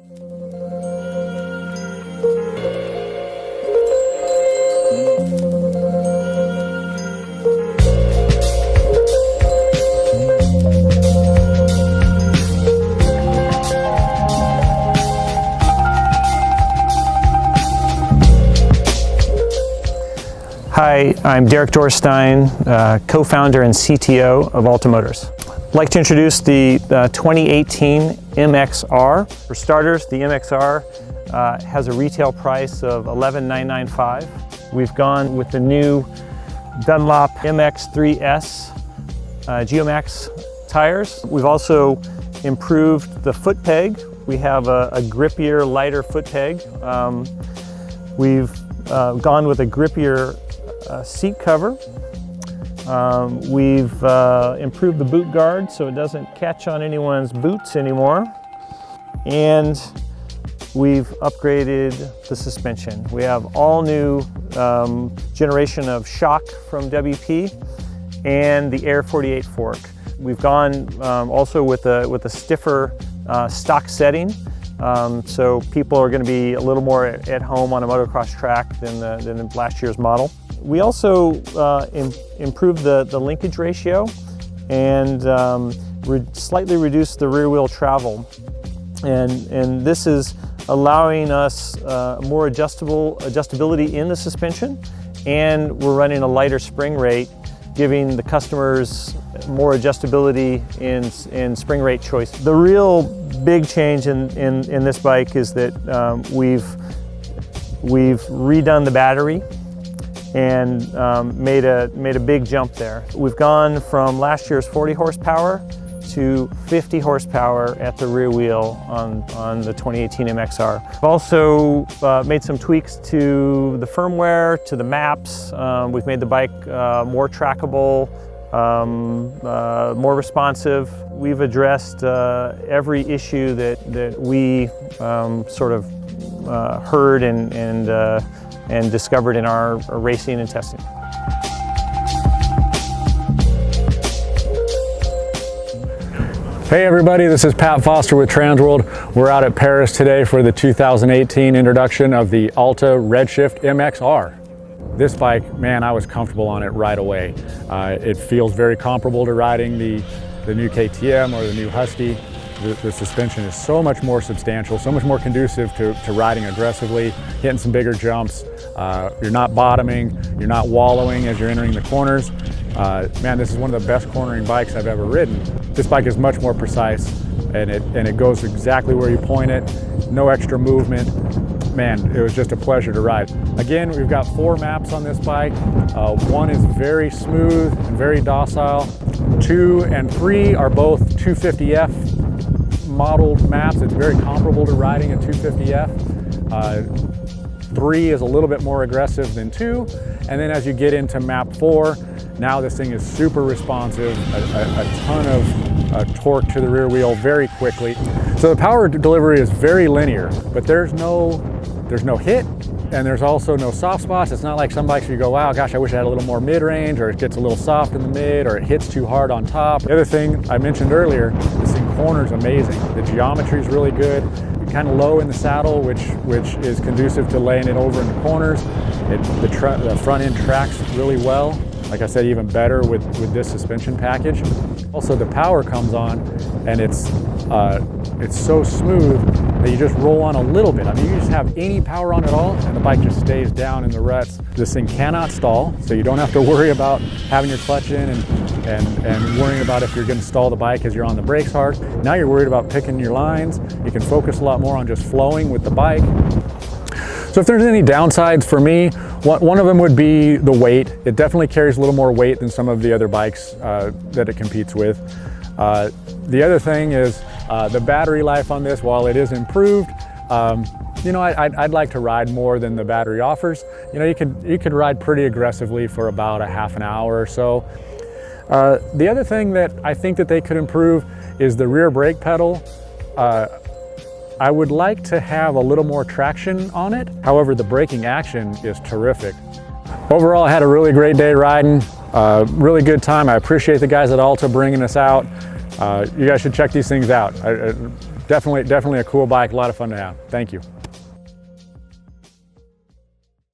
Hi, I'm Derek Dorstein, co-founder and CTO of Alta Motors. I'd like to introduce the 2018 MXR. For starters, the MXR has a retail price of $11,995. We've gone with the new Dunlop MX3S Geomax tires. We've also improved the foot peg. We have a grippier, lighter foot peg. We've gone with a grippier seat cover. We've improved the boot guard so it doesn't catch on anyone's boots anymore. And we've upgraded the suspension. We have all new generation of shock from WP and the Air 48 fork. We've gone also with a stiffer stock setting. So people are going to be a little more at home on a motocross track than last year's model. We also improved the linkage ratio and slightly reduced the rear wheel travel. And this is allowing us more adjustability in the suspension, and we're running a lighter spring rate, giving the customers more adjustability in spring rate choice. The real big change in this bike is that we've redone the battery and made a big jump there. We've gone from last year's 40 horsepower to 50 horsepower at the rear wheel on the 2018 MXR. We've also made some tweaks to the firmware, to the maps. We've made the bike more trackable, more responsive. We've addressed every issue that we sort of heard and discovered in our racing and testing. Hey everybody, this is Pat Foster with TransWorld. We're out at Paris today for the 2018 introduction of the Alta REDSHIFT MXR. This bike, man, I was comfortable on it right away. It feels very comparable to riding the new KTM or the new Husky. The suspension is so much more substantial, so much more conducive to riding aggressively, hitting some bigger jumps. You're not bottoming, you're not wallowing as you're entering the corners. Man, this is one of the best cornering bikes I've ever ridden. This bike is much more precise, and it goes exactly where you point it, no extra movement. Man, it was just a pleasure to ride. Again, we've got 4 maps on this bike. 1 is very smooth and very docile. 2 and 3 are both 250F modeled maps. It's very comparable to riding a 250F. 3 is a little bit more aggressive than 2. And then as you get into map 4, now this thing is super responsive, a ton of torque to the rear wheel very quickly. So the power delivery is very linear, but there's no hit, and there's also no soft spots. It's not like some bikes where you go, wow, gosh, I wish I had a little more mid-range, or it gets a little soft in the mid, or it hits too hard on top. The other thing I mentioned earlier, this thing corners amazing. The geometry is really good. You're kind of low in the saddle, which is conducive to laying it over in the corners. The front end tracks really well. Like I said, even better with this suspension package. Also, the power comes on, and it's so smooth that you just roll on a little bit. I mean, you just have any power on at all, and the bike just stays down in the ruts. This thing cannot stall, so you don't have to worry about having your clutch in and worrying about if you're going to stall the bike as you're on the brakes hard. Now you're worried about picking your lines. You can focus a lot more on just flowing with the bike. So if there's any downsides for me, one of them would be the weight. It definitely carries a little more weight than some of the other bikes that it competes with. The other thing is the battery life on this. While it is improved, you know, I'd like to ride more than the battery offers. You know, you could ride pretty aggressively for about a half an hour or so. The other thing that I think that they could improve is the rear brake pedal. I would like to have a little more traction on it. However, the braking action is terrific. Overall, I had a really great day riding. Really good time. I appreciate the guys at Alta bringing us out. You guys should check these things out. definitely a cool bike, a lot of fun to have. Thank you.